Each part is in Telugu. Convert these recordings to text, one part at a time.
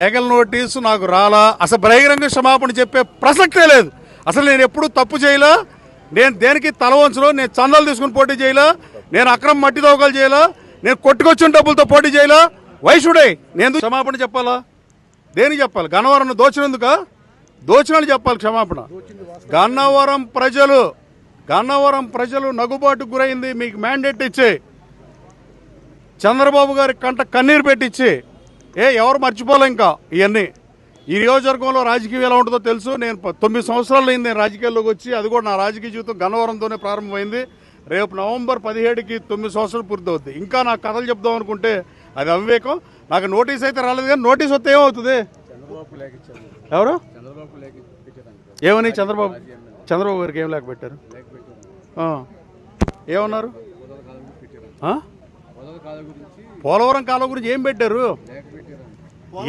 లీగల్ నోటీసు నాకు రాలా. అసలు బహిరంగ క్షమాపణ చెప్పే ప్రసక్తే లేదు. అసలు నేను ఎప్పుడు తప్పు చేయలా. నేను దేనికి తల వంచను. నేను చందాలు తీసుకుని పోటీ చేయలా. నేను అక్రమ మట్టి దోకలు చేయలా. నేను కొట్టుకొచ్చిన డబ్బులతో పోటీ చేయలా. వైషుడే నేను క్షమాపణ చెప్పాలా? దేనికి చెప్పాలి? గన్నవరం దోచినందుక? దోచినని చెప్పాలి క్షమాపణ. గన్నవరం ప్రజలు నగుబాటుకు గురైంది. మీకు మ్యాండేట్ ఇచ్చి చంద్రబాబు గారి కంట కన్నీరు పెట్టించి ఎవరు మర్చిపోలే ఇంకా ఇవన్నీ. ఈ నియోజకవర్గంలో రాజకీయం ఎలా ఉంటుందో తెలుసు. నేను 9 సంవత్సరాలు అయింది నేను రాజకీయాల్లోకి వచ్చి. అది కూడా నా రాజకీయ జీవితం గన్నవరంతోనే ప్రారంభమైంది. రేపు నవంబర్ 17కి 9 సంవత్సరాలు పూర్తవుద్ది. ఇంకా నాకు కథలు చెప్దాం అనుకుంటే అది అవివేకం. నాకు నోటీస్ అయితే రాలేదు, కానీ నోటీస్ వస్తే ఏమవుతుంది? ఎవరు ఏమని చంద్రబాబు గారికి ఏం లేక పెట్టారు? ఏమన్నారు? పోలవరం కాలువ గురించి ఏం పెట్టారు?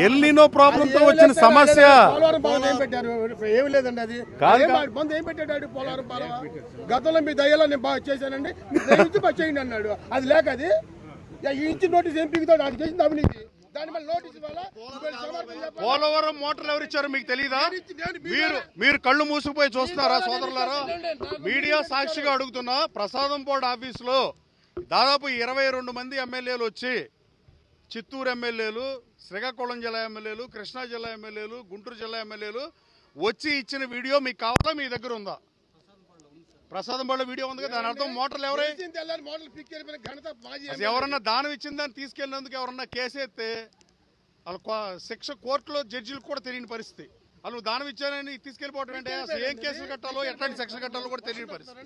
ఎల్లినో ప్రాబ్లంతో వచ్చిన సమస్య ఏమి లేదండి. అది బంద్ ఏం పెట్టాడు? పోలవరం గతంలో మీ దయ్యాలో నేను బాగా చేశానండి, చేయండి అన్నాడు. అది లేక అది ఇచ్చిన నోటీస్ ఏం పిగుతాడు? అది చేసింది అవినీతి. పోలవరం మోటార్లు ఎవరిచ్చారు మీకు తెలీదా? మీరు కళ్ళు మూసుకుపోయి చూస్తున్నారా సోదరులారా? మీడియా సాక్షిగా అడుగుతున్నా. ప్రసాదం బోర్డు ఆఫీసులో దాదాపు 22 మంది ఎమ్మెల్యేలు వచ్చి, చిత్తూరు ఎమ్మెల్యేలు, శ్రీకాకుళం జిల్లా ఎమ్మెల్యేలు, కృష్ణా జిల్లా ఎమ్మెల్యేలు, గుంటూరు జిల్లా ఎమ్మెల్యేలు వచ్చి ఇచ్చిన వీడియో మీకు కావాలా? మీ దగ్గర ఉందా? ప్రసాదం బోర్డు వీడియో ఉంది కదా. దాని అర్థం మోటార్లు ఎవరన్నా దానం ఇచ్చిన దాన్ని తీసుకెళ్ళినందుకు ఎవరన్నా కేసేస్తే శిక్ష కోర్టులో జడ్జిలకు కూడా తెలియని పరిస్థితి. నువ్వు దానం ఇచ్చానని తీసుకెళ్ళిపోవటం అంటే అసలు ఏం కేసులు కట్టాలో, ఎట్లాంటి శిక్ష కట్టాలో కూడా తెలియని పరిస్థితి.